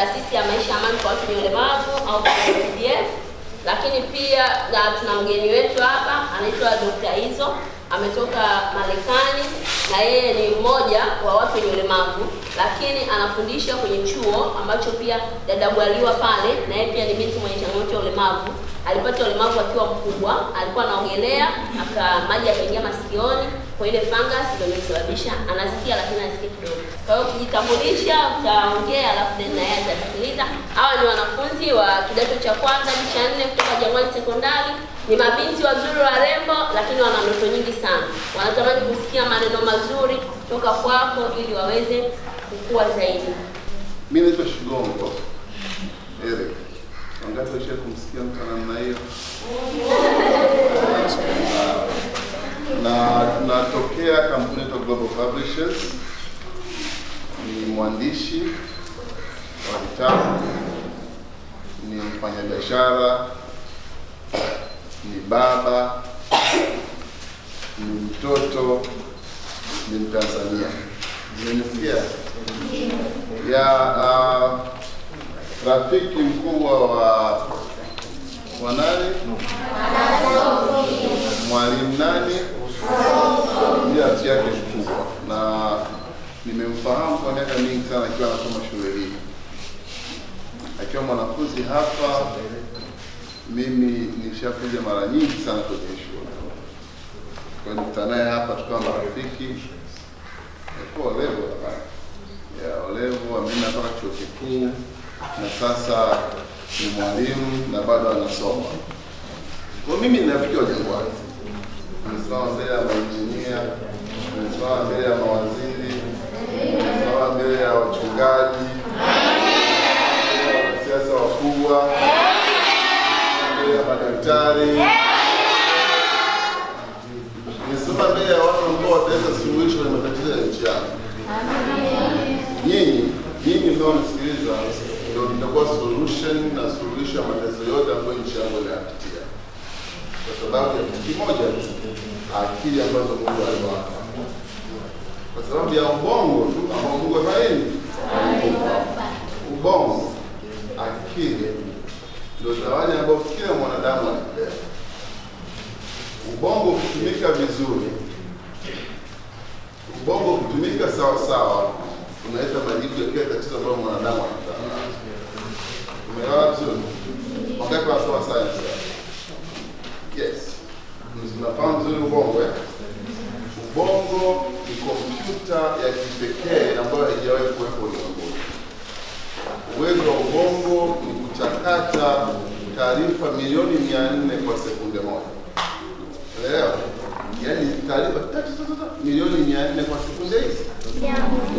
taasisi ya Maisha Amani kwa watu wenye ulemavu au PDF. Lakini pia tuna mgeni wetu hapa anaitwa Dr. Izo, ametoka Marekani na yeye ni mmoja wa watu wenye ulemavu, lakini anafundisha kwenye chuo ambacho pia dadabwaliwa pale, na yeye pia ni binti mwenye changamoto ya ulemavu. Alipata ulemavu akiwa mkubwa, alikuwa anaogelea, maji yakaingia masikioni, kwa ile fungus ndio imesababisha anasikia lakini anasikia kidogo. Kwa hiyo kujitambulisha, utaongea alafu na yeye atasikiliza. Hawa ni wanafunzi wa kidato cha kwanza hadi cha 4 kutoka Jangwani Sekondari. Ni mabinti wazuri warembo, lakini wana ndoto nyingi sana. Wanatamani kusikia maneno mazuri kutoka kwako ili waweze kukua zaidi. Mimi naitwa Shigongo Eric. Wangapi washawahi kumsikia mtu namna hiyo? Na natokea kampuni ya Global Publishers. Ni mwandishi wa vitabu, ni mfanyabiashara, ni baba, ni mtoto, ni Mtanzania. Mmenisikia? Rafiki mkubwa wa nani? Mwalimu nani? Ndiye rafiki yake mkubwa, na nimemfahamu kwa miaka mingi sana akiwa anasoma shule hii. Akiwa mwanafunzi hapa, mimi nishakuja mara nyingi sana kwenye shule. Kwa hiyo nikutana naye hapa tukawa marafiki. Kwa level ameenda mpaka chuo kikuu na sasa ni mwalimu na bado anasoma. Kwa mimi ni rafiki wa Jangwani. Nimesimama mbele ya maengineer, nimesimama mbele ya mawaziri, nimesimama mbele ya wachungaji, siasa wakubwa, mbele ya madaktari, nimesimama mbele ya watu ambao wataleta suluhisho la matatizo ya nchi yangu. Nyinyi ndio mnasikiliza, ndio mtakuwa solution na solution ya matatizo yote ambayo nchi yangu inapitia. Kwa sababu ya kitu kimoja, akili ambazo Mungu aliwapa. Kwa sababu ya ubongo tu ambao Mungu haini. Ubongo, akili ndio zawadi ambayo kila mwanadamu anapewa. Ubongo ukitumika vizuri, ubongo ukitumika sawa sawa, unaleta majibu ya kila tatizo ambalo mwanadamu anakutana nalo. Umeelewa vizuri? Wakati wa sawa science. Yes. Mnafahamu vizuri ubongo eh? Ubongo ni kompyuta ya kipekee ambayo haijawahi kuwepo ulimwenguni. Uwezo wa ubongo ni kuchakata taarifa milioni 400 kwa sekunde moja. Unaelewa? Yaani taarifa milioni 400 kwa sekunde hizi.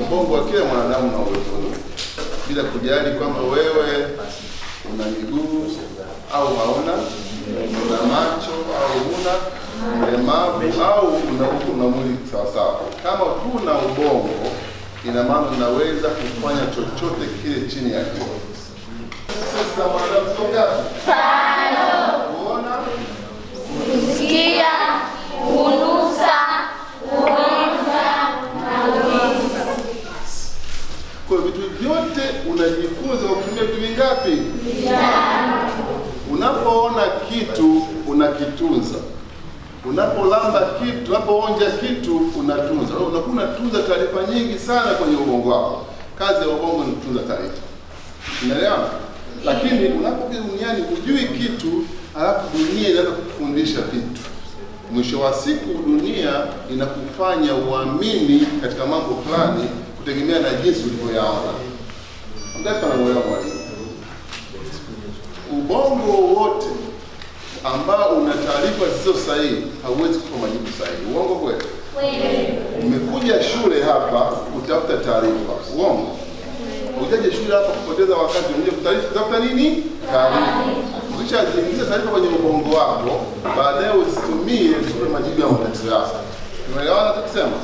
Ubongo wa kila mwanadamu na uwezo bila kujali kwamba wewe una miguu au hauna, una macho au huna, mlemavu au una mwili sawa sawa. Kama huna ubongo, ina maana unaweza kufanya chochote kile chini ya jua. Sasa mwanadamu songa. Kuona, kusikia, kunusa, kuonja na kuhisi. Kwa vitu vyote unajifunza ukitumia vitu vingapi? Unapoona kitu unakitunza. Unapolamba kitu, unapoonja kitu unatunza. Unakuwa unatunza taarifa nyingi sana kwenye ubongo wako. Kazi ya ubongo ni kutunza taarifa. Unaelewa? Lakini unapokuwa duniani hujui kitu, alafu dunia inaanza kukufundisha vitu. Mwisho wa siku dunia inakufanya uamini katika mambo fulani kutegemea na jinsi ulivyoyaona. Ndipo anaelewa mwalimu. Ubongo wote ambao una taarifa zisizo sahihi hauwezi kutoa majibu sahihi. Uongo kweli? Kweli. Umekuja shule hapa kutafuta taarifa. Uongo? Ujaje shule hapa kupoteza wakati, unje kutafuta nini? Taarifa. Ukishaziingiza taarifa kwenye ubongo wako, baadaye usitumie kutoa majibu ya matatizo yako. Umeelewana tukisema?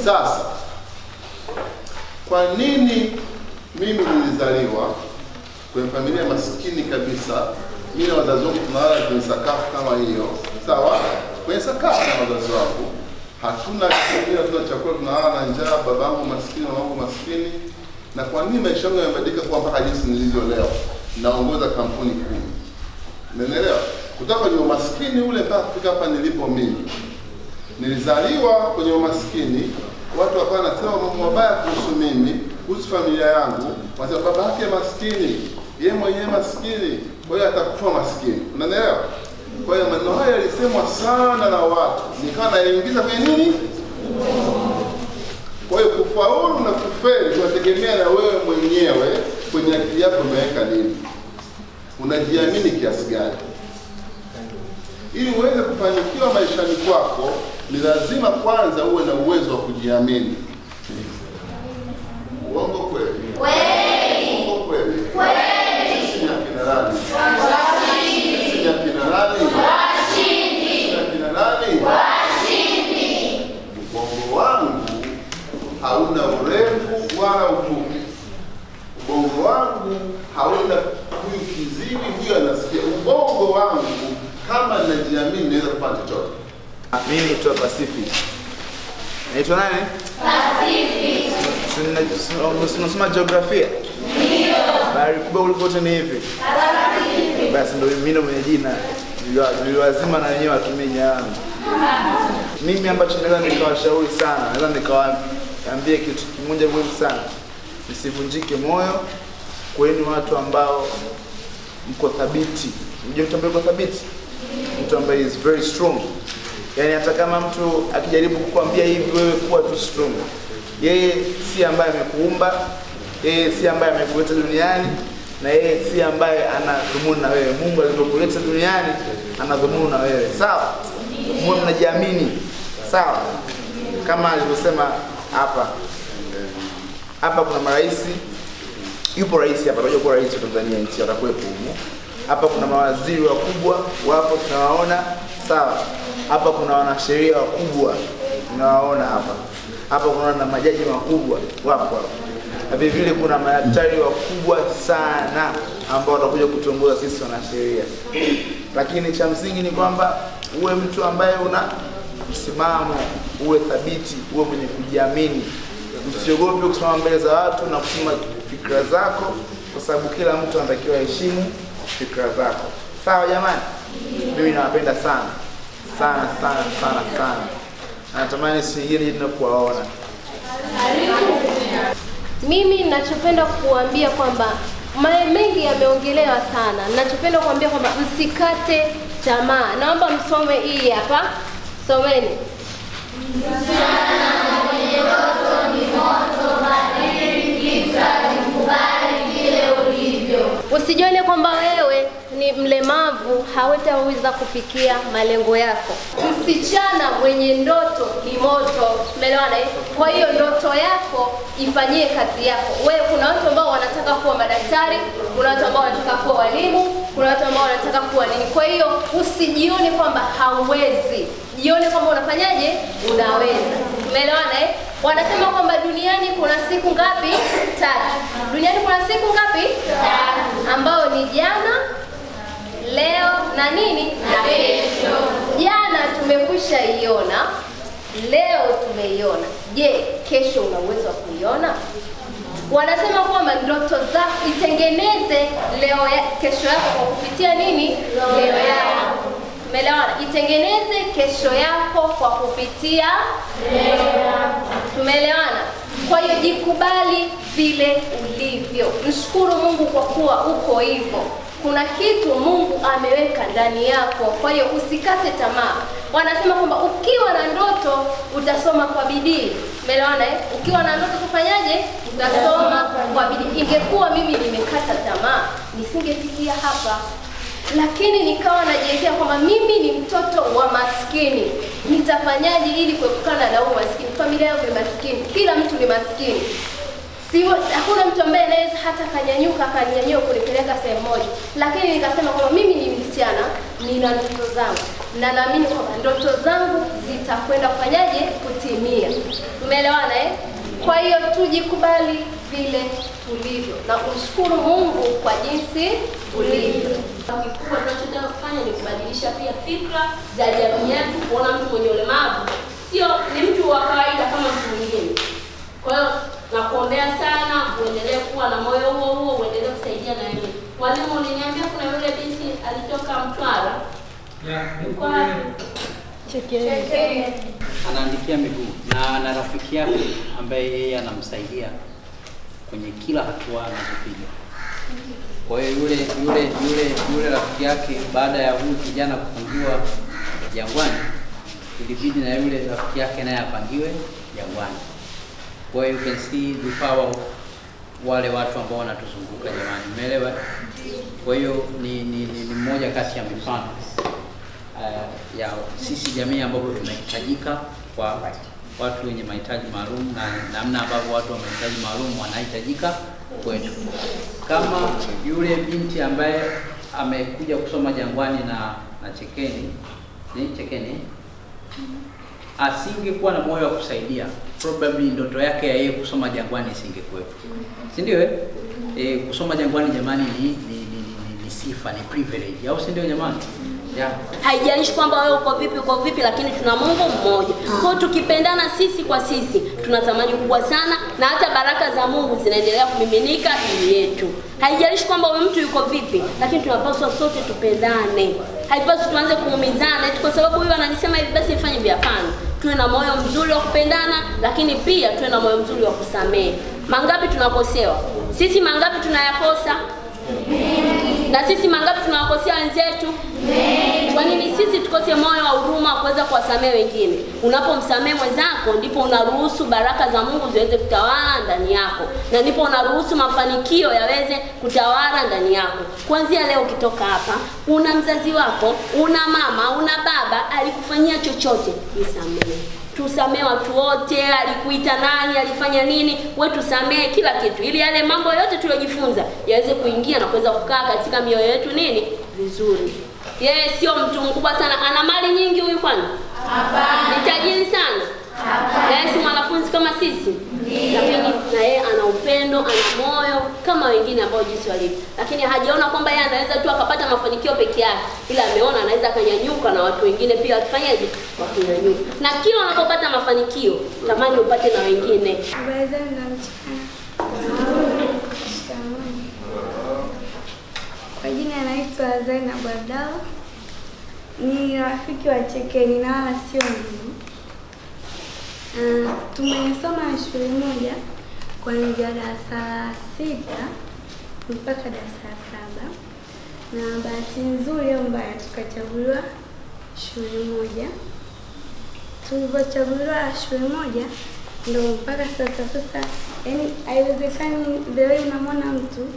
Sasa kwa nini mimi nilizaliwa kwenye familia maskini kabisa? Mimi na wazazi wangu tunalala kwenye sakafu kama hiyo. Sawa? Kwenye sakafu na wazazi wangu. Hatuna chakula, hatuna chakula, tunalala na njaa, babangu maskini, mamangu maskini. Na kwa nini maisha yangu yamebadilika kuwa mpaka jinsi nilivyo leo? Naongoza kampuni 10. Umeelewa? Kutoka kwenye umaskini ule mpaka kufika hapa nilipo mimi. Nilizaliwa kwenye umaskini, watu wakawa wanasema mambo mabaya kuhusu mimi, kuhusu familia yangu. Wanasema baba yake maskini, yeye mwenyewe maskini, kwa hiyo atakufa maskini. Unaelewa? Kwa hiyo maneno haya yalisemwa sana na watu. Nikawa naingiza kwenye nini? Kwa hiyo kufaulu na kufeli tunategemea na wewe mwenyewe kwenye akili yako umeweka nini. Unajiamini kiasi gani? Ili uweze kufanikiwa maishani kwako, ni lazima kwanza uwe na uwezo wa kujiamini. Uongo kweli? Kweli. Uongo kweli? Kweli. Sisi ni akina nani? Washindi. Sisi ni akina nani? Washindi. Sisi ni akina nani? Washindi. Ubongo wangu hauna urefu wala ufupi. Ubongo wangu hauna huyu kiziwi, huyu anasikia. Ubongo wangu kama ninajiamini naweza kufanya chochote. Mimi naitwa Pacific. Naitwa nani? Pacific. Unasoma jiografia? Ndio. Bahari kubwa kuliko ni hivi. Pacific. Basi ndio mimi ndo mwenye jina. Niliwazima na wenyewe watumie jina langu. Mimi ambacho naweza nikawashauri sana, naweza nikawaambia kitu kimoja muhimu sana. Msivunjike moyo, kweni watu ambao mko thabiti. Unajua mtu ambaye yuko thabiti? Mtu ambaye is very strong. Yaani hata kama mtu akijaribu kukuambia hivi, wewe kuwa tu strong. Yeye si ambaye amekuumba, yeye si ambaye amekuleta duniani, na yeye si ambaye anadhumuni na wewe. Mungu alipokuleta duniani anadhumuni na wewe. Sawa? Mungu anajiamini. Sawa? Kama alivyosema hapa. Hapa kuna maraisi. Yupo rais hapa, unajua kwa rais wa Tanzania nchi atakuwepo huko. Hapa kuna mawaziri wakubwa wapo tunawaona. Sawa? Hapa kuna wanasheria wakubwa tunawaona hapa. Hapa kuna na majaji wakubwa wapo hapa. Na vile vile kuna madaktari wakubwa sana ambao watakuja kutuongoza sisi wanasheria. Lakini cha msingi ni kwamba uwe mtu ambaye una msimamo, uwe thabiti, uwe mwenye kujiamini. Usiogope kusimama mbele za watu na kusema fikra zako, kwa sababu kila mtu anatakiwa heshimu fikra zako. Sawa jamani? Mimi nawapenda sana. Sana sana sana sana. Natamani siku nyingine ninapowaona. Mimi ninachopenda kuambia kwamba mengi yameongelewa sana. Ninachopenda kuambia kwamba msikate tamaa. Naomba msome hii hapa. Someni. Msichana mwenye ndoto ni moto, badili kichwa, jikubali kile ulivyo. Usijione kwamba wewe ni mlemavu hawataweza kufikia malengo yako. Msichana mwenye ndoto ni moto. Umeelewana? Kwa hiyo ndoto yako ifanyie kazi yako. Wewe, kuna watu ambao wanataka kuwa madaktari, kuna watu ambao wanataka kuwa walimu, kuna watu ambao wanataka kuwa nini. Kwa hiyo usijione kwamba hauwezi. Jione kwamba unafanyaje? Unaweza. Umeelewana? Wanasema kwamba duniani kuna siku ngapi? 3. Duniani kuna siku ngapi? 3. Ambao ni jana, leo na nini? Na kesho. Jana tumekwisha iona, leo tumeiona. Je, kesho una uwezo wa kuiona? Wanasema kwamba ndoto zako itengeneze kesho yako kwa kupitia nini? Leo yako. Umeelewana? Itengeneze kesho yako kwa kupitia leo yako. Tumeelewana? Kwa hiyo jikubali vile ulivyo. Mshukuru Mungu kwa kuwa uko hivyo. Kuna kitu Mungu ameweka ndani yako. Kwa hiyo usikate tamaa. Wanasema kwamba ukiwa na ndoto utasoma kwa bidii. Umeelewana? Ukiwa na ndoto kufanyaje? Utasoma kwa bidii. Ingekuwa mimi nimekata tamaa, nisingefikia hapa. Lakini nikawa najiwekea kwamba mimi ni mtoto wa maskini. Nitafanyaje ili kuepukana na umaskini? Familia yangu ni maskini. Kila mtu ni maskini. Hakuna mtu ambaye anaweza hata akanyanyua kunipeleka sehemu moja. Lakini nikasema kwamba mimi ni msichana, nina ndoto zangu. Na naamini kwamba ndoto zangu zitakwenda kufanyaje? Kutimia. Tumeelewana Kwa hiyo tujikubali vile tulivyo na umshukuru Mungu kwa jinsi ulivyo. Kikubwa tunachotaka kufanya ni kubadilisha pia fikra za jamii yetu, kuona mtu mwenye ulemavu sio ni mtu wa kawaida kama mtu mwingine. Kwa hiyo nakuombea sana uendelee kuwa na moyo huo uendelee kusaidia na wewe. Mwalimu, uliniambia kuna yule binti alitoka Mtwara. Yuko Chekeni. Anaandikia miguu na ana rafiki yake ambaye yeye anamsaidia kwenye kila hatua anazopiga. Kwa hiyo yule rafiki yake baada ya huyu kijana kufungiwa Jangwani, ilibidi na yule rafiki yake naye apangiwe Jangwani. Kwa hiyo you can see the power of wale watu ambao wanatuzunguka jamani. Umeelewa? Kwa hiyo ni mmoja kati ya mifano ya sisi jamii ambapo tunahitajika kwa watu wenye mahitaji maalum na namna ambavyo watu wa mahitaji maalum wanahitajika kwetu. Kama yule binti ambaye amekuja kusoma Jangwani na Chekeni asingekuwa na moyo wa kusaidia, probably ndoto yake ya yeye kusoma Jangwani isingekuwepo. Si ndio kusoma Jangwani jamani ni sifa, ni privilege. Au si ndio jamani? Yeah. Haijalishi kwamba wewe uko vipi lakini tuna Mungu mmoja. Kwa hiyo tukipendana sisi kwa sisi, tuna thamani kubwa sana na hata baraka za Mungu zinaendelea kumiminika juu yetu. Haijalishi kwamba wewe mtu yuko vipi, lakini tunapaswa sote tupendane. Haipaswi tuanze kuumizana eti kwa sababu huyu ananisema hivi basi nifanye hivi. Hapana. Tuwe na moyo mzuri wa kupendana, lakini pia tuwe na moyo mzuri wa kusamehe. Mangapi tunakosewa? Sisi mangapi tunayakosa? Na sisi mangapi tunawakosea wenzetu? Kwa nini sisi tukose moyo wa huruma wa kuweza kuwasamehe wengine? Unapomsamehe mwenzako ndipo unaruhusu baraka za Mungu ziweze kutawala ndani yako. Na ndipo unaruhusu mafanikio yaweze kutawala ndani yako. Kuanzia leo ukitoka hapa, una mzazi wako, una mama, una baba alikufanyia chochote, msamehe. Tusamehe watu wote, alikuita nani, alifanya nini, wewe tusamehe kila kitu ili yale mambo yote tuliyojifunza yaweze kuingia na kuweza kukaa katika mioyo yetu vizuri. Yeye sio mtu mkubwa sana, ana mali nyingi huyu kwani? Hapana. Ni tajiri sana? Hapana. Yeye si mwanafunzi kama sisi? Lakini na yeye ana upendo, ana moyo kama wengine ambao jinsi walivyo. Lakini hajaona kwamba yeye anaweza tu akapata mafanikio peke yake, ila ameona anaweza akanyanyuka na watu wengine pia wakifanyaje? Wakinyanyuka. Na kila unapopata mafanikio, tamani upate na wengine. Kwa jina anaitwa Zainab Abdalla. Ni rafiki wa Chekeni na wala sio ndugu. Tumesoma shule moja kuanzia darasa la 6 mpaka darasa la 7. Na bahati nzuri au mbaya tukachaguliwa shule moja. Tulivyochaguliwa shule moja ndio mpaka sasa yani haiwezekani leo unamwona mtu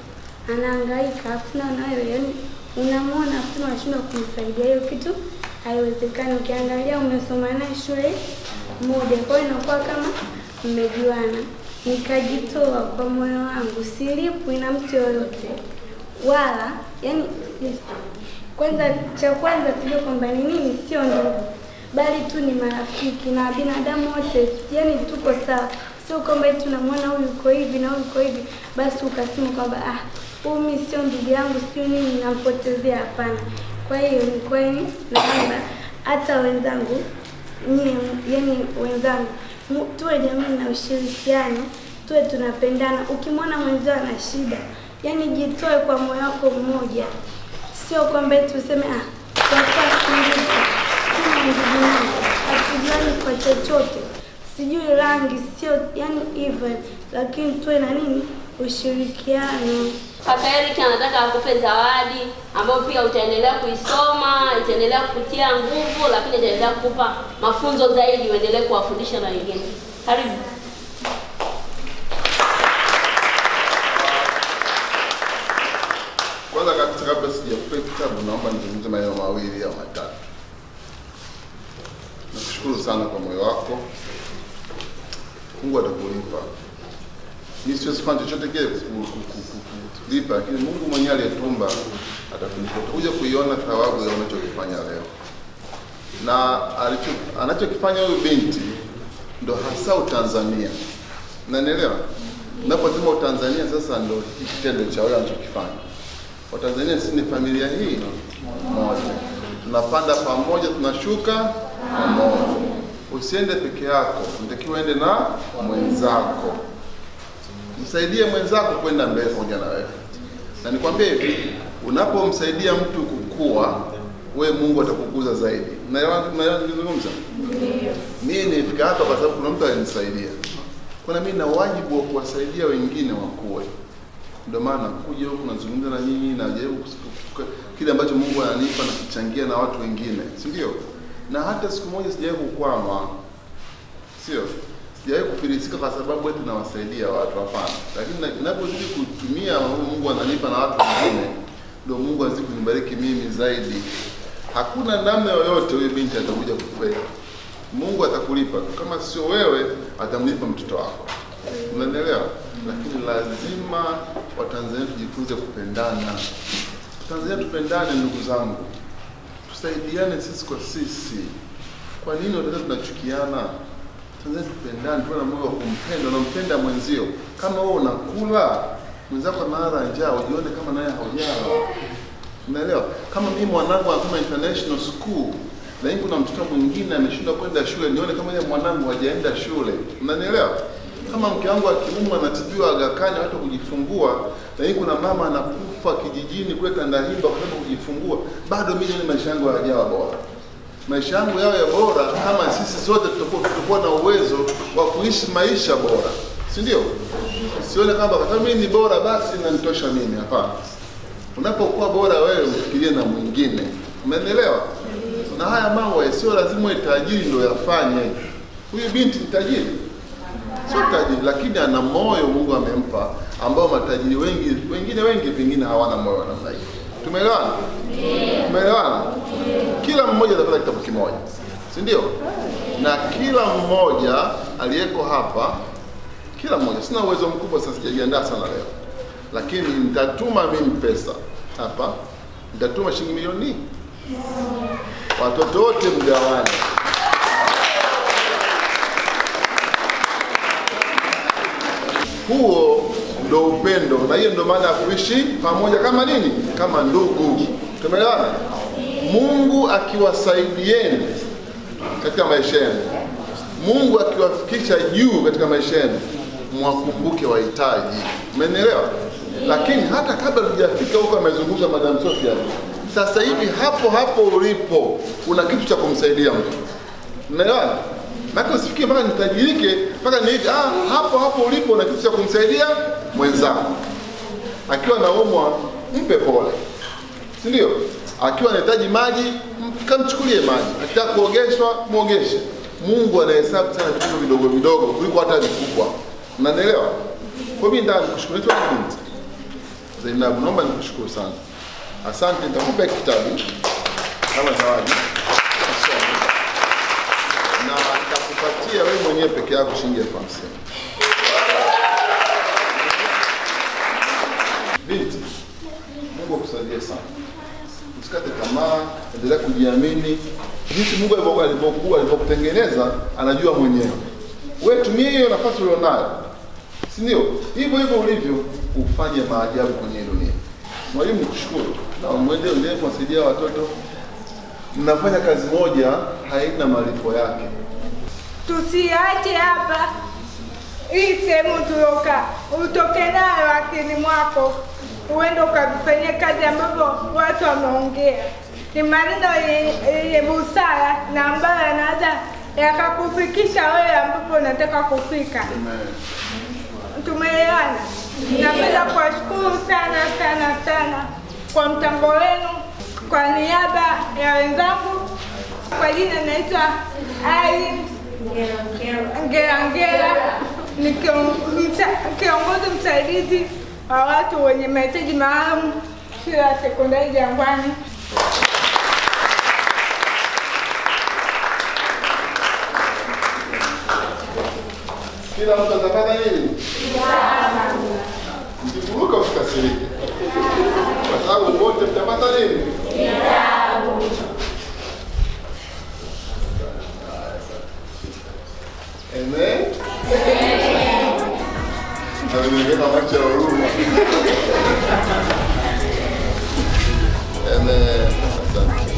anahangaika afu na wewe yani unamwona afu unashindwa kumsaidia. Hiyo kitu haiwezekani. Ukiangalia umesoma naye shule moja, kwa hiyo inakuwa kama mmejuana. Nikajitoa kwa moyo wangu, silipwi na mtu yoyote wala yani cha kwanza tujue kwamba ni nini, sio ndugu bali tu ni marafiki na binadamu wote yani tuko sawa. Sio kwamba tunamwona huyu yuko hivi na huyu yuko hivi basi ukasema kwamba huyu mimi sio ndugu yangu sio nini nampotezea. Hapana. Kwa hiyo ni kweli naomba hata wenzangu yani wenzangu tuwe jamii na ushirikiano, tuwe tunapendana. Ukimwona mwenzao ana shida yani jitoe kwa moyo wako mmoja. Sio kwamba tuseme kwa sababu sina ndugu yangu hatujuani kwa chochote, sijui rangi, sio yani hivyo, lakini tuwe na ushirikiano. Kaka Eric anataka akupe zawadi ambayo pia utaendelea kuisoma, itaendelea kukutia nguvu, lakini itaendelea kukupa mafunzo zaidi uendelee kuwafundisha na wengine. Karibu. Kwanza kabla sijakupa kitabu, naomba nizungumze maneno mawili au matatu. Nakushukuru sana kwa moyo wako. Mungu atakulipa. Mimi siwezi kufanya chochote kile kulipa, lakini Mungu mwenyewe aliyetumba atakulipa. Utakuja kuiona thawabu ya unachokifanya leo. Na anachokifanya huyu binti ndo hasa Utanzania. Unanielewa? Naposema Utanzania sasa ndo kitendo cha wale anachokifanya. Watanzania sisi ni familia hii moja. Tunapanda pamoja, tunashuka pamoja. Usiende peke yako, unatakiwa uende na mwenzako. Msaidie mwenzako kwenda mbele pamoja na wewe. Na nikwambie hivi, unapomsaidia mtu kukua, wewe Mungu atakukuza zaidi. Naelewa nizungumza? Ndio. Mimi nifika hapa kwa sababu kuna mtu alinisaidia. Kuna mimi na wajibu wa kuwasaidia wengine wakue. Ndio maana kuja huku nazungumza na nyinyi na jaribu kile ambacho Mungu ananipa na kuchangia na watu wengine, si ndio? Na hata siku moja sijawahi kukwama. Sio? Sijawahi kufilisika kwa sababu eti nawasaidia watu, hapana. Lakini ninapozidi kutumia Mungu ananipa na watu wengine, ndio Mungu azidi kunibariki mimi zaidi. Hakuna namna yoyote huyo binti atakuja kufeli. Mungu atakulipa. Kama sio wewe, atamlipa mtoto wako. Unaelewa? Lakini lazima Watanzania tujifunze kupendana. Tanzania tupendane ndugu zangu. Tusaidiane sisi kwa sisi. Kwa nini wote tunachukiana? Tanzania tupendane, tuwe na moyo wa kumpenda, unampenda mwenzio. Kama wewe unakula, mwenzako analala njaa, ujione kama naye haujala. Unaelewa? Kama mimi mwanangu anasoma international school, na kuna mtoto mwingine ameshindwa kwenda shule, nione kama yeye mwanangu hajaenda shule. Unanielewa? Kama mke wangu akiumwa anatibiwa Aga Khan hata kujifungua, na kuna mama anakufa kijijini kule Tandahimba kwa sababu kujifungua, bado mimi ni maisha yangu hayajawa bora. Maisha yangu yawe bora kama sisi sote tutakuwa na uwezo wa kuishi maisha bora. Si ndio? Sione kama kwa sababu mimi ni bora basi inanitosha mimi, hapana. Unapokuwa bora wewe ufikirie na mwingine. Umeelewa? Na haya mambo sio lazima tajiri ndio yafanye. Huyu binti ni tajiri. Sio tajiri, lakini ana moyo Mungu amempa ambao matajiri wengine pengine hawana moyo namna hiyo. Tumeelewana? Tumeelewana? Kila mmoja atapata kitabu kimoja. Si ndio? Na kila mmoja aliyeko hapa, kila mmoja, sina uwezo mkubwa sasa, sijajiandaa sana leo. Lakini nitatuma mimi pesa hapa. Nitatuma shilingi milioni. Watoto wote mgawane. Huo ndio upendo, na hiyo ndio maana ya kuishi pamoja kama nini? Kama ndugu. Tumeelewana? Mungu akiwasaidieni katika maisha yenu, Mungu akiwafikisha juu katika maisha yenu, mwakumbuke wahitaji. Umeelewa? Lakini hata kabla hujafika huko, amezungumza Madam Sophia, sasa hivi hapo ulipo una kitu cha kumsaidia mtu. Umeelewana? Maka usifikie mpaka nitajirike, mpaka niite hapo ulipo na kitu cha kumsaidia mwenzako. Akiwa naumwa, mpe pole. Si ndio? Akiwa anahitaji maji, kamchukulie maji. Akitaka kuogeshwa, muogeshe. Mungu anahesabu sana vitu vidogo vidogo kuliko hata vikubwa. Unanielewa? Kwa mimi ndani nikushukuru tu binti. Zainabu, naomba nikushukuru sana. Asante, nitakupa kitabu kama zawadi. Na nitakupatia wewe mwenyewe peke yako shilingi 50,000. Binti, Mungu akusaidie sana. Usikate tamaa, endelea kujiamini. Jinsi Mungu alivyokutengeneza, anajua mwenyewe. Wewe tumie hiyo nafasi ulionayo. Si ndio? Hivyo ulivyo, ufanye maajabu kwenye dunia. Mwalimu, nikushukuru. Na muendelee kuwasaidia watoto. Mnafanya kazi moja, haina malipo yake. Tusiache hapa hii sehemu tuloka, utoke nayo akili mwako, uende ukafanyia kazi ambapo watu wameongea. Ni maneno yenye busara na ambayo yanaweza yakakufikisha wewe ambapo unataka kufika. Tumeelewana? Napenda kuwashukuru sana kwa mchango wenu. Kwa niaba ya wenzangu, kwa jina naitwa Irene Ngera, ni kiongozi msaidizi wa watu wenye mahitaji maalum shule ya sekondari Jangwani. Kila mtu atapata nini? Mkivuruka usikasirike. Kwa sababu wote mtapata nini? Amen. Amen. Macho ya huruma. Amen. Asante.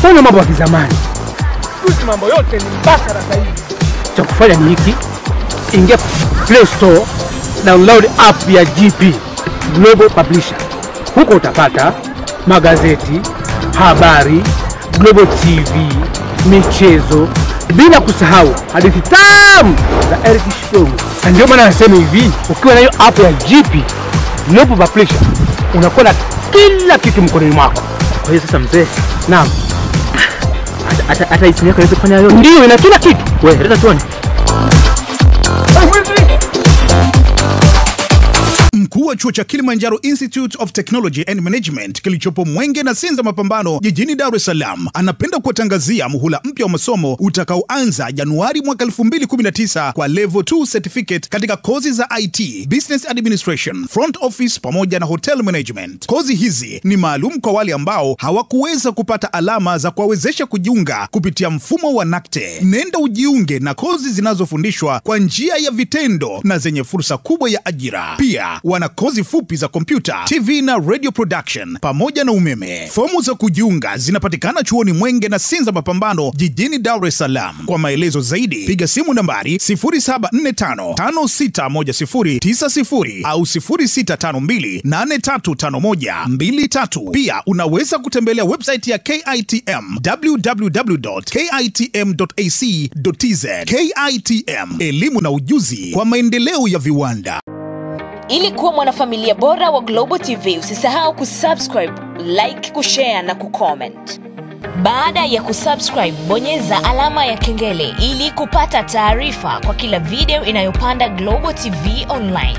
Fanya mambo ya kizamani. Sisi mambo yote ni mbashara sasa hivi. Cha kufanya ni hiki. Ingia Play Store, download app ya GP Global Publisher. Huko utapata magazeti, habari, Global TV, michezo, bila kusahau hadithi tamu za Eric Shongo. Ndio maana nasema hivi, ukiwa na hiyo app ya GP Global Publisher, unakuwa na kila kitu mkononi mwako. Kwa hiyo sasa mzee, naam. Hata isimu yako inaweza kufanya yote. Ndio, ina kila kitu. Wewe, leta tuone. Mkuu wa chuo cha Kilimanjaro Institute of Technology and Management kilichopo Mwenge na Sinza Mapambano jijini Dar es Salaam anapenda kuwatangazia muhula mpya wa masomo utakaoanza Januari mwaka 2019 kwa level 2 certificate katika kozi za IT, Business Administration, Front Office pamoja na Hotel Management. Kozi hizi ni maalum kwa wale ambao hawakuweza kupata alama za kuwawezesha kujiunga kupitia mfumo wa NACTE. Nenda ujiunge na kozi zinazofundishwa kwa njia ya vitendo na zenye fursa kubwa ya ajira. Pia wana kozi fupi za kompyuta, TV na radio production pamoja na umeme. Fomu za kujiunga zinapatikana chuoni Mwenge na Sinza Mapambano jijini Dar es Salaam. Kwa maelezo zaidi piga simu nambari 0745561090 au 0652835123. Pia unaweza kutembelea website ya KITM www.kitm.ac.tz. KITM, elimu na ujuzi kwa maendeleo ya viwanda. Ili kuwa mwanafamilia bora wa Global TV, usisahau kusubscribe, like, kushare na kucomment. Baada ya kusubscribe, bonyeza alama ya kengele ili kupata taarifa kwa kila video inayopanda Global TV Online.